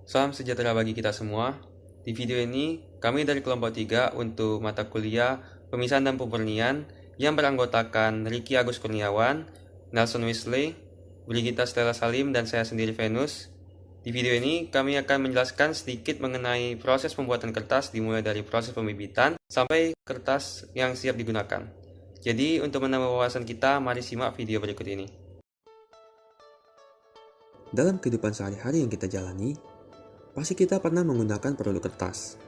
Salam sejahtera bagi kita semua. Di video ini, kami dari kelompok 3 untuk mata kuliah Pemisahan dan Pemurnian yang beranggotakan Ricky Agus Kurniawan, Nelson Wesley, Brigita Stella Salim, dan saya sendiri Venus. Di video ini, kami akan menjelaskan sedikit mengenai proses pembuatan kertas dimulai dari proses pembibitan sampai kertas yang siap digunakan. Jadi, untuk menambah wawasan kita, mari simak video berikut ini. Dalam kehidupan sehari-hari yang kita jalani, pasti kita pernah menggunakan produk kertas.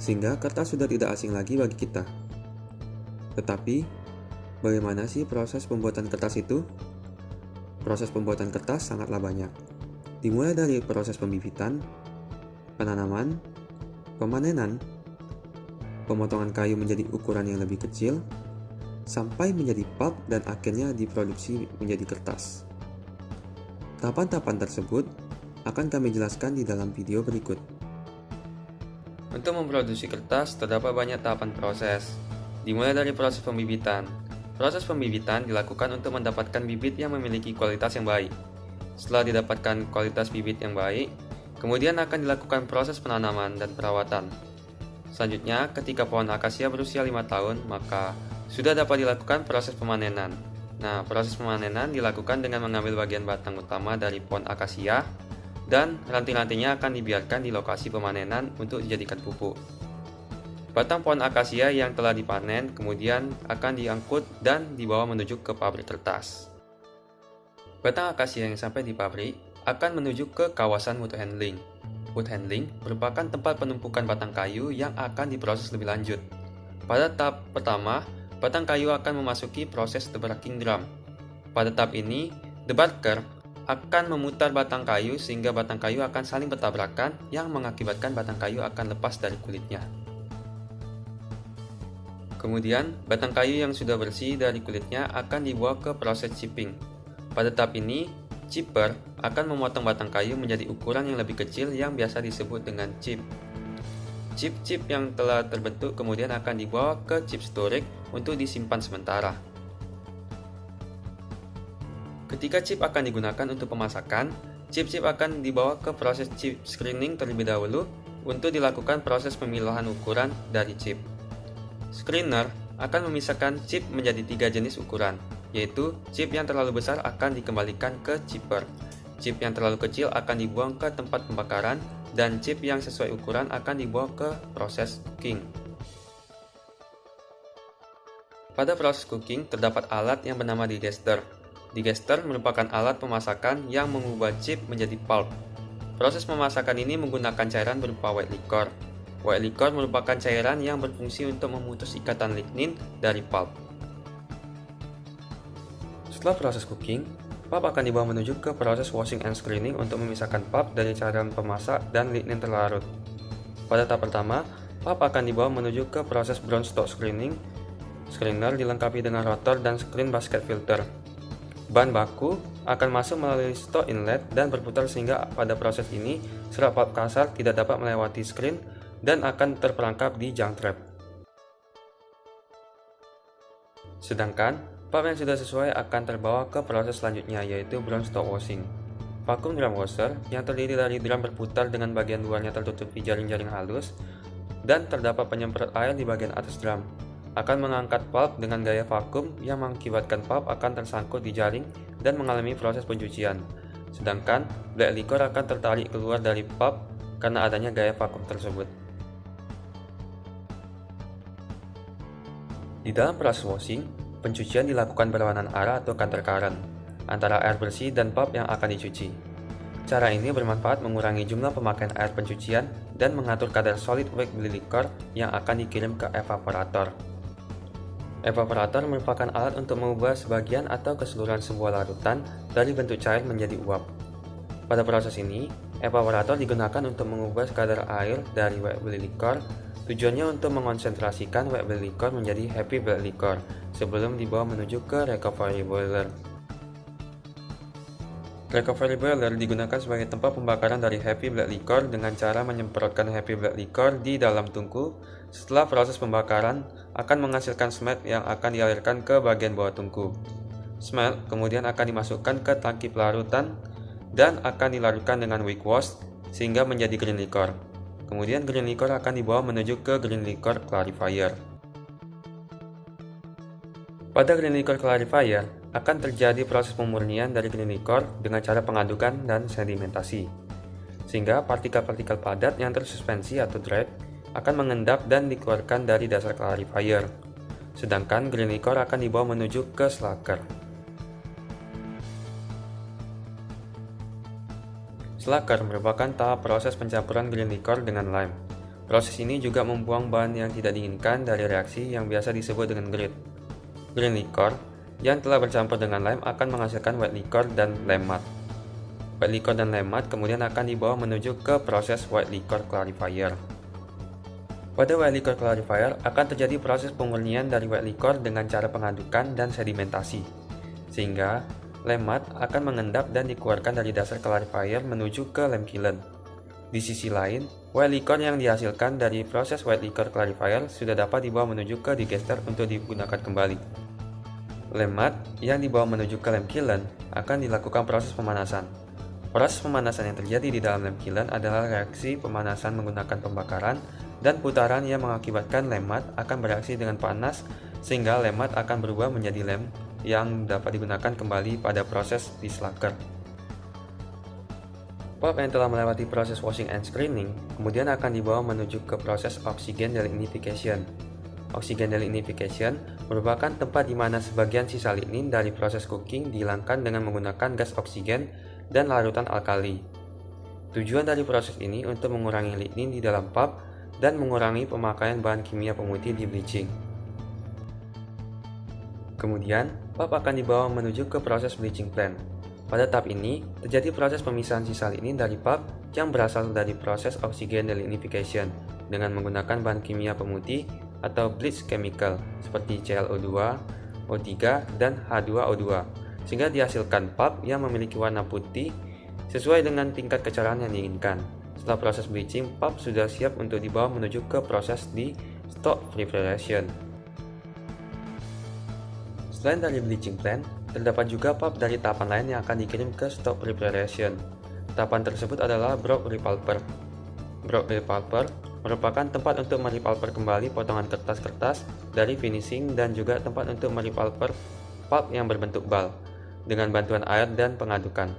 Sehingga kertas sudah tidak asing lagi bagi kita. Tetapi, bagaimana sih proses pembuatan kertas itu? Proses pembuatan kertas sangatlah banyak. Dimulai dari proses pembibitan, penanaman, pemanenan, pemotongan kayu menjadi ukuran yang lebih kecil, sampai menjadi pulp dan akhirnya diproduksi menjadi kertas. Tahapan-tahapan tersebut akan kami jelaskan di dalam video berikut. Untuk memproduksi kertas, terdapat banyak tahapan proses. Dimulai dari proses pembibitan. Proses pembibitan dilakukan untuk mendapatkan bibit yang memiliki kualitas yang baik. Setelah didapatkan kualitas bibit yang baik, kemudian akan dilakukan proses penanaman dan perawatan. Selanjutnya, ketika pohon akasia berusia 5 tahun, maka sudah dapat dilakukan proses pemanenan. Nah, proses pemanenan dilakukan dengan mengambil bagian batang utama dari pohon akasia, dan ranting-rantingnya akan dibiarkan di lokasi pemanenan untuk dijadikan pupuk. Batang pohon akasia yang telah dipanen kemudian akan diangkut dan dibawa menuju ke pabrik kertas. Batang akasia yang sampai di pabrik akan menuju ke kawasan wood handling. Wood handling merupakan tempat penumpukan batang kayu yang akan diproses lebih lanjut. Pada tahap pertama, batang kayu akan memasuki proses debarking drum. Pada tahap ini, debarker akan memutar batang kayu sehingga batang kayu akan saling bertabrakan yang mengakibatkan batang kayu akan lepas dari kulitnya. Kemudian, batang kayu yang sudah bersih dari kulitnya akan dibawa ke proses chipping. Pada tahap ini, chipper akan memotong batang kayu menjadi ukuran yang lebih kecil yang biasa disebut dengan chip. Chip-chip yang telah terbentuk kemudian akan dibawa ke chip storage untuk disimpan sementara. Ketika chip akan digunakan untuk pemasakan, chip-chip akan dibawa ke proses chip screening terlebih dahulu untuk dilakukan proses pemilahan ukuran dari chip. Screener akan memisahkan chip menjadi 3 jenis ukuran, yaitu chip yang terlalu besar akan dikembalikan ke chipper, chip yang terlalu kecil akan dibuang ke tempat pembakaran, dan chip yang sesuai ukuran akan dibawa ke proses cooking. Pada proses cooking terdapat alat yang bernama digester. Digester merupakan alat pemasakan yang mengubah chip menjadi pulp. Proses pemasakan ini menggunakan cairan berupa white liquor. White liquor merupakan cairan yang berfungsi untuk memutus ikatan lignin dari pulp. Setelah proses cooking, pulp akan dibawa menuju ke proses washing and screening untuk memisahkan pulp dari cairan pemasak dan lignin terlarut. Pada tahap pertama, pulp akan dibawa menuju ke proses brown stock screening. Screener dilengkapi dengan rotor dan screen basket filter. Bahan baku akan masuk melalui stock inlet dan berputar sehingga pada proses ini serat pulp kasar tidak dapat melewati screen dan akan terperangkap di junk trap. Sedangkan pulp yang sudah sesuai akan terbawa ke proses selanjutnya, yaitu brown stock washing. Vacuum drum washer yang terdiri dari drum berputar dengan bagian luarnya tertutupi jaring-jaring halus dan terdapat penyemprot air di bagian atas drum, akan mengangkat pulp dengan gaya vakum yang mengakibatkan pulp akan tersangkut di jaring dan mengalami proses pencucian. Sedangkan black liquor akan tertarik keluar dari pulp karena adanya gaya vakum tersebut. Di dalam proses washing, pencucian dilakukan berlawanan arah atau counter current antara air bersih dan pulp yang akan dicuci. Cara ini bermanfaat mengurangi jumlah pemakaian air pencucian dan mengatur kadar solid weight liquor yang akan dikirim ke evaporator. Evaporator merupakan alat untuk mengubah sebagian atau keseluruhan sebuah larutan dari bentuk cair menjadi uap. Pada proses ini, evaporator digunakan untuk mengubah kadar air dari wet belly liquor. Tujuannya untuk mengonsentrasikan wet belly liquor menjadi happy black liquor sebelum dibawa menuju ke recovery boiler. Recovery boiler digunakan sebagai tempat pembakaran dari happy black liquor dengan cara menyemprotkan happy black liquor di dalam tungku. Setelah proses pembakaran akan menghasilkan smoke yang akan dialirkan ke bagian bawah tungku. Smoke kemudian akan dimasukkan ke tangki pelarutan dan akan dilarutkan dengan wick wash sehingga menjadi green liquor. Kemudian green liquor akan dibawa menuju ke green liquor clarifier. Pada green liquor clarifier, akan terjadi proses pemurnian dari green liquor dengan cara pengadukan dan sedimentasi, sehingga partikel-partikel padat yang tersuspensi atau drag akan mengendap dan dikeluarkan dari dasar clarifier, sedangkan green liquor akan dibawa menuju ke slacker. Slacker merupakan tahap proses pencampuran green liquor dengan lime. Proses ini juga membuang bahan yang tidak diinginkan dari reaksi yang biasa disebut dengan grit. Green liquor yang telah bercampur dengan lime akan menghasilkan white liquor dan lime matte. White liquor dan lime matte kemudian akan dibawa menuju ke proses white liquor clarifier. Pada white liquor clarifier akan terjadi proses pemurnian dari white liquor dengan cara pengadukan dan sedimentasi, sehingga lime matte akan mengendap dan dikeluarkan dari dasar clarifier menuju ke lime kiln. Di sisi lain, white liquor yang dihasilkan dari proses white liquor clarifier sudah dapat dibawa menuju ke digester untuk digunakan kembali. Lime matte yang dibawa menuju ke lime kiln akan dilakukan proses pemanasan. Proses pemanasan yang terjadi di dalam lime kiln adalah reaksi pemanasan menggunakan pembakaran dan putaran yang mengakibatkan lime matte akan bereaksi dengan panas sehingga lime matte akan berubah menjadi lime yang dapat digunakan kembali pada proses di slacker. Pulp yang telah melewati proses washing and screening kemudian akan dibawa menuju ke proses oxygen delignification. Oxygen delignification merupakan tempat di mana sebagian sisa lignin dari proses cooking dihilangkan dengan menggunakan gas oksigen dan larutan alkali. Tujuan dari proses ini untuk mengurangi lignin di dalam pulp dan mengurangi pemakaian bahan kimia pemutih di bleaching. Kemudian, pulp akan dibawa menuju ke proses bleaching plant. Pada tahap ini, terjadi proses pemisahan sisa lignin dari pulp yang berasal dari proses oxygen delignification dengan menggunakan bahan kimia pemutih atau bleach chemical seperti ClO2, O3, dan H2O2, sehingga dihasilkan pulp yang memiliki warna putih sesuai dengan tingkat kecerahan yang diinginkan. Setelah proses bleaching, pulp sudah siap untuk dibawa menuju ke proses di stock preparation. Selain dari bleaching plant, terdapat juga pulp dari tahapan lain yang akan dikirim ke stock preparation. Tahapan tersebut adalah broth repulper. Broth repulper merupakan tempat untuk merepulper kembali potongan kertas-kertas dari finishing dan juga tempat untuk merepulper pulp yang berbentuk bal dengan bantuan air dan pengadukan.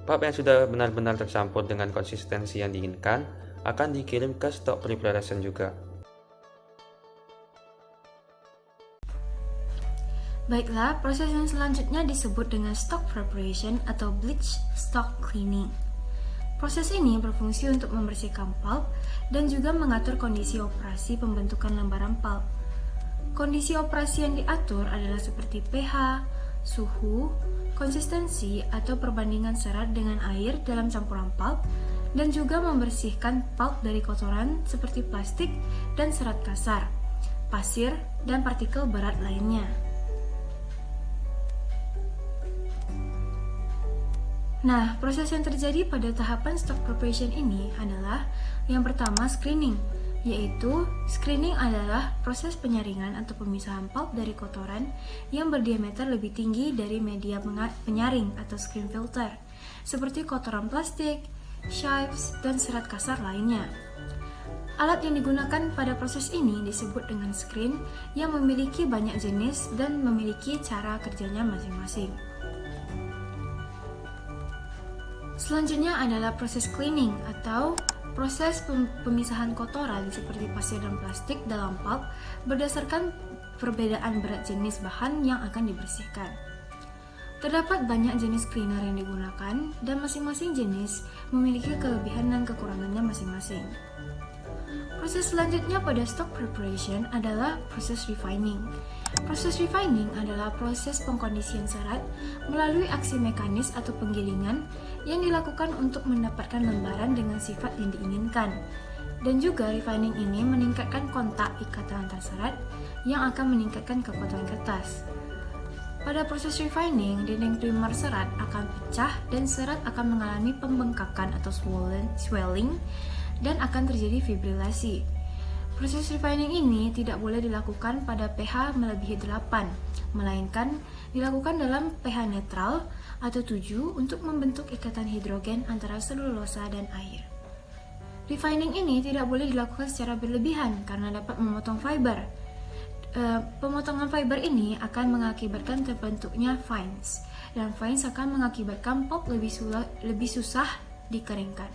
Pulp yang sudah benar-benar tercampur dengan konsistensi yang diinginkan akan dikirim ke stock preparation juga. Baiklah, proses yang selanjutnya disebut dengan stock preparation atau bleach stock cleaning. Proses ini berfungsi untuk membersihkan pulp dan juga mengatur kondisi operasi pembentukan lembaran pulp. Kondisi operasi yang diatur adalah seperti pH, suhu, konsistensi atau perbandingan serat dengan air dalam campuran pulp, dan juga membersihkan pulp dari kotoran seperti plastik dan serat kasar, pasir, dan partikel berat lainnya. Nah, proses yang terjadi pada tahapan stock preparation ini adalah yang pertama screening, yaitu screening adalah proses penyaringan atau pemisahan pulp dari kotoran yang berdiameter lebih tinggi dari media penyaring atau screen filter, seperti kotoran plastik, chips, dan serat kasar lainnya. Alat yang digunakan pada proses ini disebut dengan screen yang memiliki banyak jenis dan memiliki cara kerjanya masing-masing. Selanjutnya adalah proses cleaning atau proses pemisahan kotoran seperti pasir dan plastik dalam pulp berdasarkan perbedaan berat jenis bahan yang akan dibersihkan. Terdapat banyak jenis cleaner yang digunakan dan masing-masing jenis memiliki kelebihan dan kekurangannya masing-masing. Proses selanjutnya pada stock preparation adalah proses refining. Proses refining adalah proses pengkondisian serat melalui aksi mekanis atau penggilingan yang dilakukan untuk mendapatkan lembaran dengan sifat yang diinginkan. Dan juga refining ini meningkatkan kontak ikatan antar serat yang akan meningkatkan kekuatan kertas. Pada proses refining, dinding primer serat akan pecah dan serat akan mengalami pembengkakan atau swelling dan akan terjadi fibrilasi. Proses refining ini tidak boleh dilakukan pada pH melebihi 8, melainkan dilakukan dalam pH netral atau 7 untuk membentuk ikatan hidrogen antara selulosa dan air. Refining ini tidak boleh dilakukan secara berlebihan karena dapat memotong fiber. Pemotongan fiber ini akan mengakibatkan terbentuknya fines, dan fines akan mengakibatkan pulp lebih susah dikeringkan.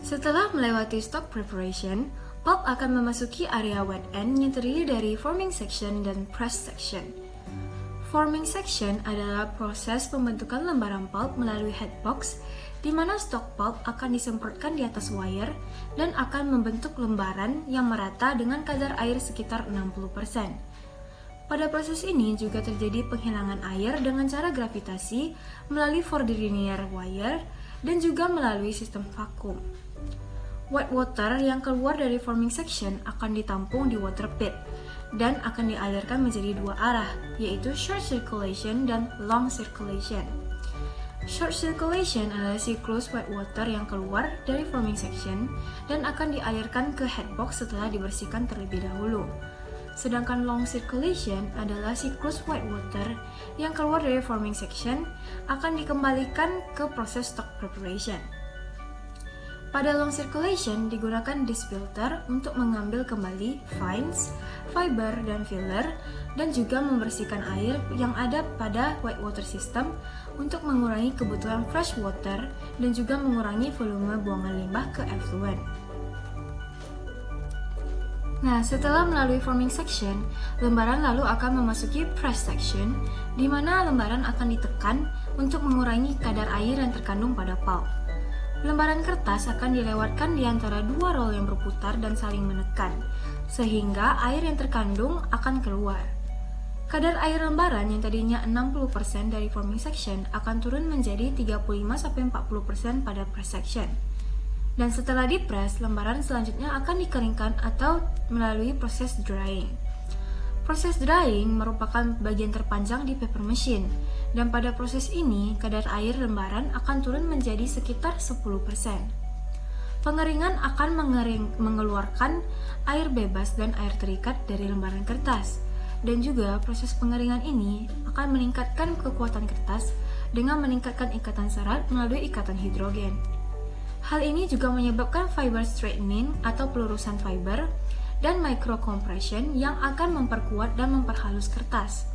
Setelah melewati stock preparation, pulp akan memasuki area wet end yang terdiri dari forming section dan press section. Forming section adalah proses pembentukan lembaran pulp melalui headbox, di mana stock pulp akan disemprotkan di atas wire dan akan membentuk lembaran yang merata dengan kadar air sekitar 60%. Pada proses ini juga terjadi penghilangan air dengan cara gravitasi melalui 4 linear wire dan juga melalui sistem vakum. Wet water yang keluar dari forming section akan ditampung di water pit dan akan dialirkan menjadi dua arah, yaitu short circulation dan long circulation. Short circulation adalah siklus wet water yang keluar dari forming section dan akan dialirkan ke headbox setelah dibersihkan terlebih dahulu. Sedangkan long circulation adalah siklus wet water yang keluar dari forming section akan dikembalikan ke proses stock preparation. Pada long circulation digunakan disk filter untuk mengambil kembali fines, fiber, dan filler, dan juga membersihkan air yang ada pada wet water system untuk mengurangi kebutuhan fresh water dan juga mengurangi volume buangan limbah ke effluent. Nah, setelah melalui forming section, lembaran lalu akan memasuki press section, di mana lembaran akan ditekan untuk mengurangi kadar air yang terkandung pada pulp. Lembaran kertas akan dilewatkan di antara dua roll yang berputar dan saling menekan, sehingga air yang terkandung akan keluar. Kadar air lembaran yang tadinya 60% dari forming section akan turun menjadi 35-40% pada press section. Dan setelah dipres, lembaran selanjutnya akan dikeringkan atau melalui proses drying. Proses drying merupakan bagian terpanjang di paper machine, dan pada proses ini kadar air lembaran akan turun menjadi sekitar 10%. Pengeringan akan mengeluarkan air bebas dan air terikat dari lembaran kertas, dan juga proses pengeringan ini akan meningkatkan kekuatan kertas dengan meningkatkan ikatan serat melalui ikatan hidrogen. Hal ini juga menyebabkan fiber straightening atau pelurusan fiber dan microcompression yang akan memperkuat dan memperhalus kertas.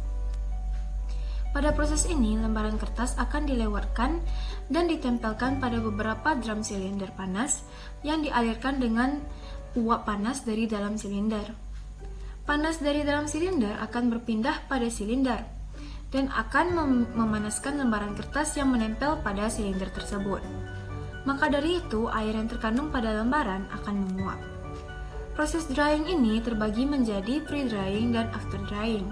Pada proses ini, lembaran kertas akan dilewatkan dan ditempelkan pada beberapa drum silinder panas yang dialirkan dengan uap panas dari dalam silinder. Panas dari dalam silinder akan berpindah pada silinder dan akan memanaskan lembaran kertas yang menempel pada silinder tersebut. Maka dari itu, air yang terkandung pada lembaran akan menguap. Proses drying ini terbagi menjadi pre-drying dan after-drying,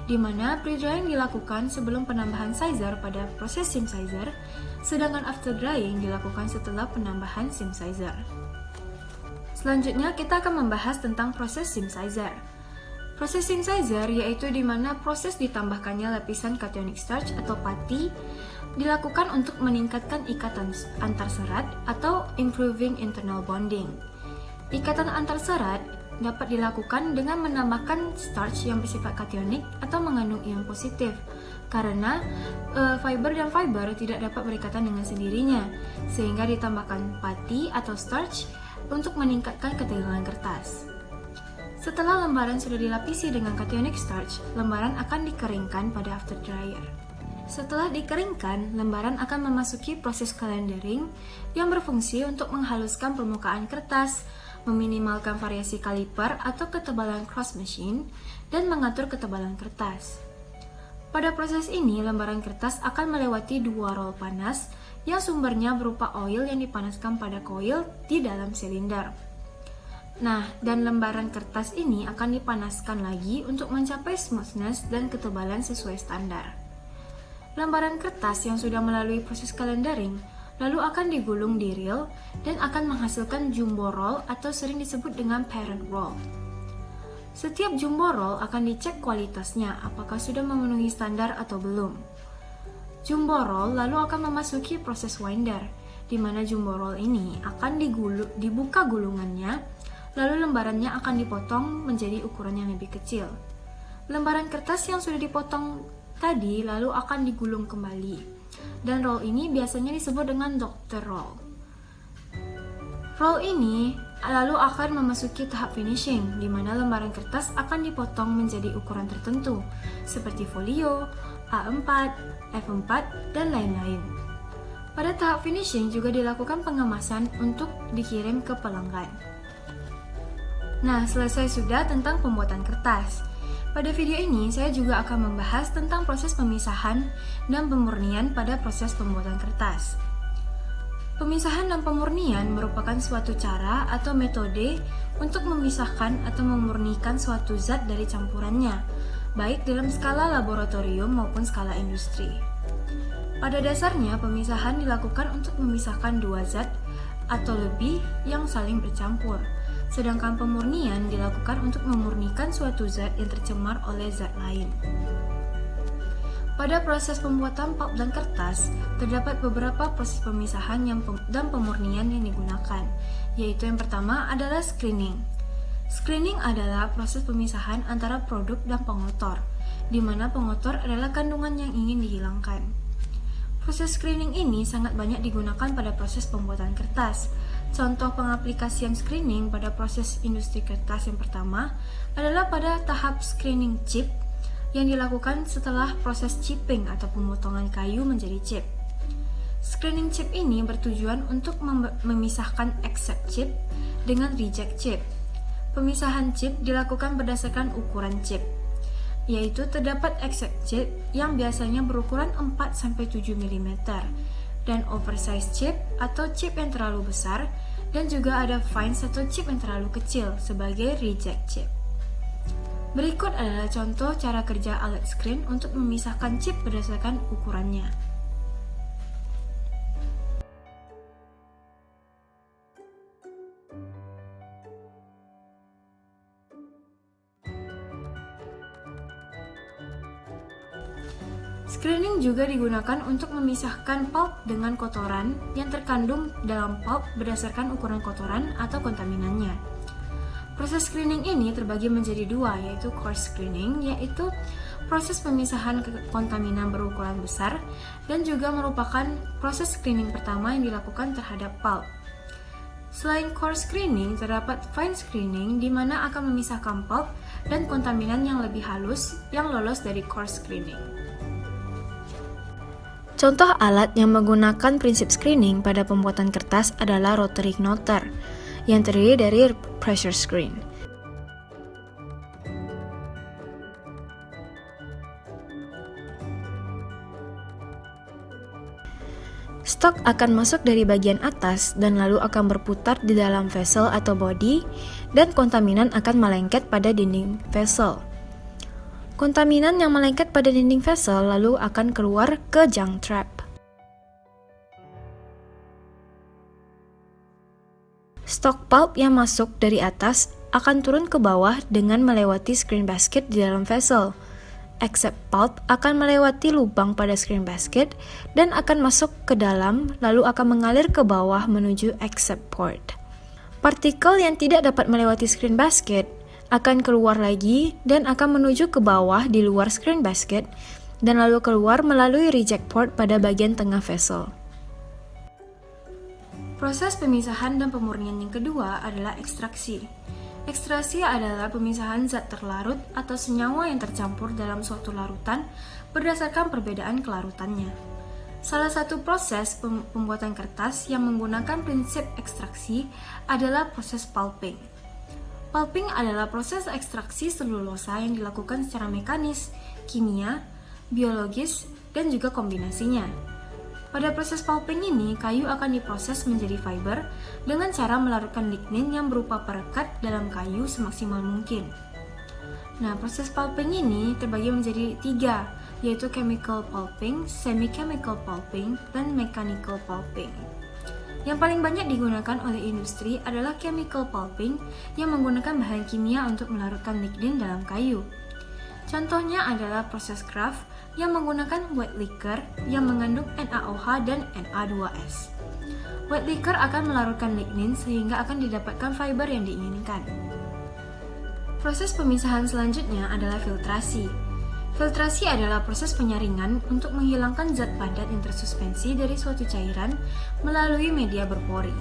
di mana pre-drying dilakukan sebelum penambahan sizer pada proses sim sizer, sedangkan after-drying dilakukan setelah penambahan sim sizer. Selanjutnya, kita akan membahas tentang proses sim sizer. Proses sim sizer yaitu di mana proses ditambahkannya lapisan cationic starch atau pati dilakukan untuk meningkatkan ikatan antar serat atau improving internal bonding. Ikatan antar serat dapat dilakukan dengan menambahkan starch yang bersifat kationik atau mengandung ion positif, karena fiber dan fiber tidak dapat berikatan dengan sendirinya, sehingga ditambahkan pati atau starch untuk meningkatkan ketegangan kertas. Setelah lembaran sudah dilapisi dengan cationic starch, lembaran akan dikeringkan pada after dryer. Setelah dikeringkan, lembaran akan memasuki proses calendering yang berfungsi untuk menghaluskan permukaan kertas, meminimalkan variasi kaliper atau ketebalan cross machine, dan mengatur ketebalan kertas. Pada proses ini, lembaran kertas akan melewati dua roll panas yang sumbernya berupa oil yang dipanaskan pada coil di dalam silinder. Nah, dan lembaran kertas ini akan dipanaskan lagi untuk mencapai smoothness dan ketebalan sesuai standar. Lembaran kertas yang sudah melalui proses calendering lalu akan digulung di reel dan akan menghasilkan jumbo roll atau sering disebut dengan parent roll. Setiap jumbo roll akan dicek kualitasnya apakah sudah memenuhi standar atau belum. Jumbo roll lalu akan memasuki proses winder, di mana jumbo roll ini akan dibuka gulungannya, lalu lembarannya akan dipotong menjadi ukuran yang lebih kecil. Lembaran kertas yang sudah dipotong tadi lalu akan digulung kembali, dan roll ini biasanya disebut dengan doctor roll. Roll ini lalu akan memasuki tahap finishing, di mana lembaran kertas akan dipotong menjadi ukuran tertentu, seperti folio, A4, F4, dan lain-lain. Pada tahap finishing juga dilakukan pengemasan untuk dikirim ke pelanggan. Nah, selesai sudah tentang pembuatan kertas. Pada video ini, saya juga akan membahas tentang proses pemisahan dan pemurnian pada proses pembuatan kertas. Pemisahan dan pemurnian merupakan suatu cara atau metode untuk memisahkan atau memurnikan suatu zat dari campurannya, baik dalam skala laboratorium maupun skala industri. Pada dasarnya, pemisahan dilakukan untuk memisahkan dua zat atau lebih yang saling bercampur, sedangkan pemurnian dilakukan untuk memurnikan suatu zat yang tercemar oleh zat lain. Pada proses pembuatan pulp dan kertas, terdapat beberapa proses pemisahan dan pemurnian yang digunakan, yaitu yang pertama adalah screening. Screening adalah proses pemisahan antara produk dan pengotor, di mana pengotor adalah kandungan yang ingin dihilangkan. Proses screening ini sangat banyak digunakan pada proses pembuatan kertas. Contoh pengaplikasian screening pada proses industri kertas yang pertama adalah pada tahap screening chip, yang dilakukan setelah proses chipping atau pemotongan kayu menjadi chip. Screening chip ini bertujuan untuk memisahkan accept chip dengan reject chip. Pemisahan chip dilakukan berdasarkan ukuran chip, yaitu terdapat accept chip yang biasanya berukuran 4-7 mm, dan oversized chip atau chip yang terlalu besar, dan juga ada fines atau chip yang terlalu kecil sebagai reject chip. Berikut adalah contoh cara kerja alat screen untuk memisahkan chip berdasarkan ukurannya. Screening juga digunakan untuk memisahkan pulp dengan kotoran yang terkandung dalam pulp berdasarkan ukuran kotoran atau kontaminannya. Proses screening ini terbagi menjadi dua, yaitu coarse screening, yaitu proses pemisahan kontaminan berukuran besar, dan juga merupakan proses screening pertama yang dilakukan terhadap pulp. Selain coarse screening, terdapat fine screening di mana akan memisahkan pulp dan kontaminan yang lebih halus yang lolos dari coarse screening. Contoh alat yang menggunakan prinsip screening pada pembuatan kertas adalah rotary knotter, yang terdiri dari pressure screen. Stok akan masuk dari bagian atas dan lalu akan berputar di dalam vessel atau body, dan kontaminan akan melengket pada dinding vessel. Kontaminan yang melengket pada dinding vessel lalu akan keluar ke junk trap. Stok pulp yang masuk dari atas akan turun ke bawah dengan melewati screen basket di dalam vessel. Accept pulp akan melewati lubang pada screen basket dan akan masuk ke dalam lalu akan mengalir ke bawah menuju accept port. Partikel yang tidak dapat melewati screen basket akan keluar lagi dan akan menuju ke bawah di luar screen basket dan lalu keluar melalui reject port pada bagian tengah vessel. Proses pemisahan dan pemurnian yang kedua adalah ekstraksi. Ekstraksi adalah pemisahan zat terlarut atau senyawa yang tercampur dalam suatu larutan berdasarkan perbedaan kelarutannya. Salah satu proses pembuatan kertas yang menggunakan prinsip ekstraksi adalah proses pulping. Pulping adalah proses ekstraksi selulosa yang dilakukan secara mekanis, kimia, biologis, dan juga kombinasinya. Pada proses pulping ini, kayu akan diproses menjadi fiber dengan cara melarutkan lignin yang berupa perekat dalam kayu semaksimal mungkin. Nah, proses pulping ini terbagi menjadi 3, yaitu chemical pulping, semi-chemical pulping, dan mechanical pulping. Yang paling banyak digunakan oleh industri adalah chemical pulping yang menggunakan bahan kimia untuk melarutkan lignin dalam kayu. Contohnya adalah proses craft yang menggunakan wet liquor yang mengandung NaOH dan Na2S. Wet liquor akan melarutkan lignin sehingga akan didapatkan fiber yang diinginkan. Proses pemisahan selanjutnya adalah filtrasi. Filtrasi adalah proses penyaringan untuk menghilangkan zat padat yang tersuspensi dari suatu cairan melalui media berpori.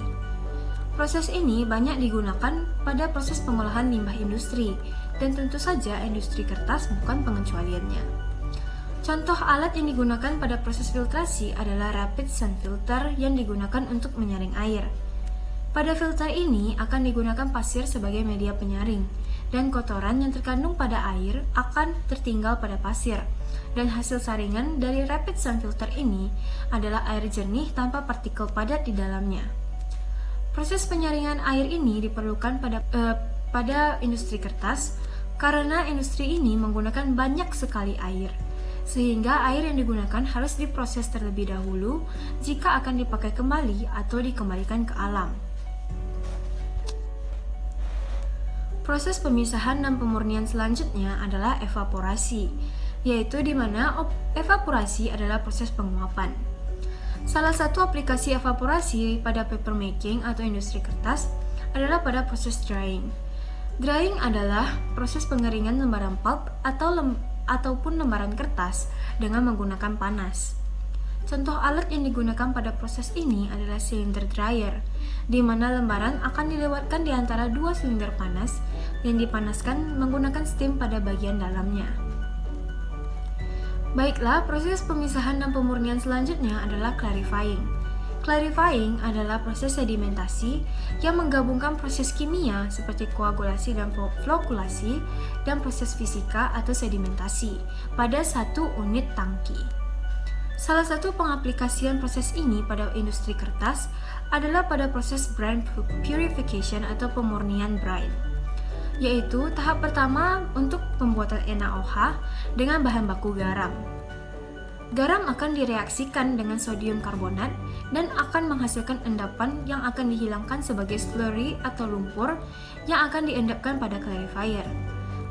Proses ini banyak digunakan pada proses pengolahan limbah industri, dan tentu saja industri kertas bukan pengecualiannya. Contoh alat yang digunakan pada proses filtrasi adalah rapid sun filter yang digunakan untuk menyaring air. Pada filter ini akan digunakan pasir sebagai media penyaring, dan kotoran yang terkandung pada air akan tertinggal pada pasir. Dan hasil saringan dari rapid sun filter ini adalah air jernih tanpa partikel padat di dalamnya. Proses penyaringan air ini diperlukan pada industri kertas karena industri ini menggunakan banyak sekali air, sehingga air yang digunakan harus diproses terlebih dahulu jika akan dipakai kembali atau dikembalikan ke alam. Proses pemisahan dan pemurnian selanjutnya adalah evaporasi, yaitu di mana evaporasi adalah proses penguapan. Salah satu aplikasi evaporasi pada papermaking atau industri kertas adalah pada proses drying. Drying adalah proses pengeringan lembaran pulp ataupun lembaran kertas dengan menggunakan panas. Contoh alat yang digunakan pada proses ini adalah cylinder dryer, di mana lembaran akan dilewatkan di antara dua silinder panas yang dipanaskan menggunakan steam pada bagian dalamnya. Baiklah, proses pemisahan dan pemurnian selanjutnya adalah clarifying. Clarifying adalah proses sedimentasi yang menggabungkan proses kimia seperti koagulasi dan flokulasi dan proses fisika atau sedimentasi pada satu unit tangki. Salah satu pengaplikasian proses ini pada industri kertas adalah pada proses brine purification atau pemurnian brine, yaitu tahap pertama untuk pembuatan NaOH dengan bahan baku garam. Garam akan direaksikan dengan sodium karbonat dan akan menghasilkan endapan yang akan dihilangkan sebagai slurry atau lumpur yang akan diendapkan pada clarifier.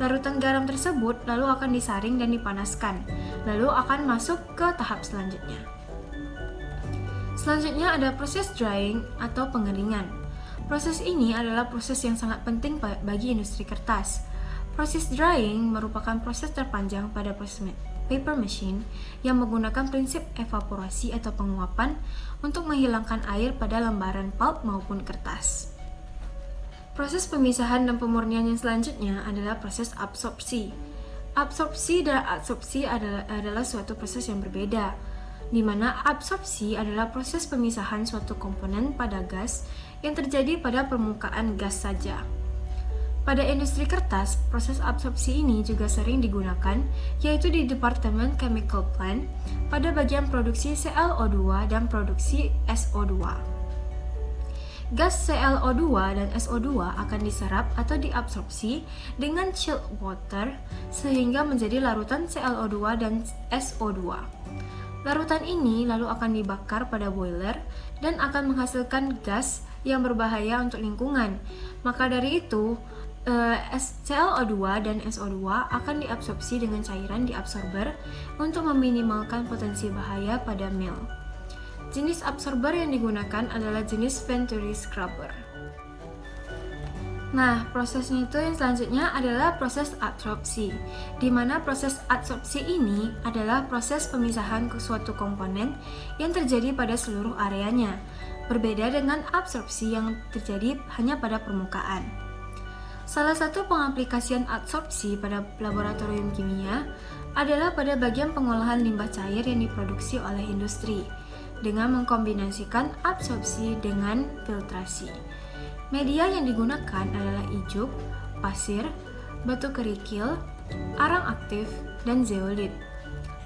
Larutan garam tersebut lalu akan disaring dan dipanaskan, lalu akan masuk ke tahap selanjutnya. Selanjutnya ada proses drying atau pengeringan. Proses ini adalah proses yang sangat penting bagi industri kertas. Proses drying merupakan proses terpanjang pada proses paper machine yang menggunakan prinsip evaporasi atau penguapan untuk menghilangkan air pada lembaran pulp maupun kertas. Proses pemisahan dan pemurnian yang selanjutnya adalah proses absorpsi. Absorpsi dan adsorpsi adalah suatu proses yang berbeda, di mana absorpsi adalah proses pemisahan suatu komponen pada gas yang terjadi pada permukaan gas saja. Pada industri kertas, proses absorpsi ini juga sering digunakan, yaitu di Departemen Chemical Plant pada bagian produksi ClO2 dan produksi SO2. Gas ClO2 dan SO2 akan diserap atau diabsorpsi dengan chilled water sehingga menjadi larutan ClO2 dan SO2. Larutan ini lalu akan dibakar pada boiler dan akan menghasilkan gas yang berbahaya untuk lingkungan. Maka dari itu, ClO2 dan SO2 akan diabsorpsi dengan cairan di absorber untuk meminimalkan potensi bahaya pada mil. Jenis absorber yang digunakan adalah jenis Venturi scrubber. Nah, prosesnya itu yang selanjutnya adalah proses adsorpsi, di mana proses adsorpsi ini adalah proses pemisahan ke suatu komponen yang terjadi pada seluruh areanya, berbeda dengan absorpsi yang terjadi hanya pada permukaan. Salah satu pengaplikasian adsorpsi pada laboratorium kimia adalah pada bagian pengolahan limbah cair yang diproduksi oleh industri, dengan mengkombinasikan absorpsi dengan filtrasi. Media yang digunakan adalah ijuk, pasir, batu kerikil, arang aktif, dan zeolit.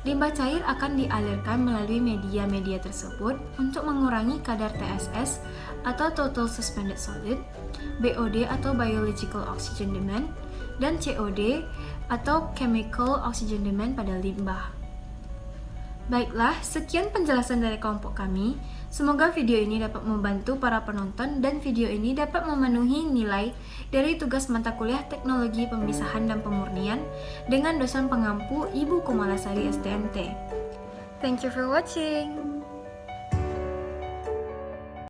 Limbah cair akan dialirkan melalui media-media tersebut untuk mengurangi kadar TSS atau Total Suspended Solid, BOD atau Biological Oxygen Demand, dan COD atau Chemical Oxygen Demand pada limbah. Baiklah, sekian penjelasan dari kelompok kami. Semoga video ini dapat membantu para penonton dan video ini dapat memenuhi nilai dari tugas mata kuliah Teknologi Pemisahan dan Pemurnian dengan dosen pengampu Ibu Kumalasari STMT. Thank you for watching.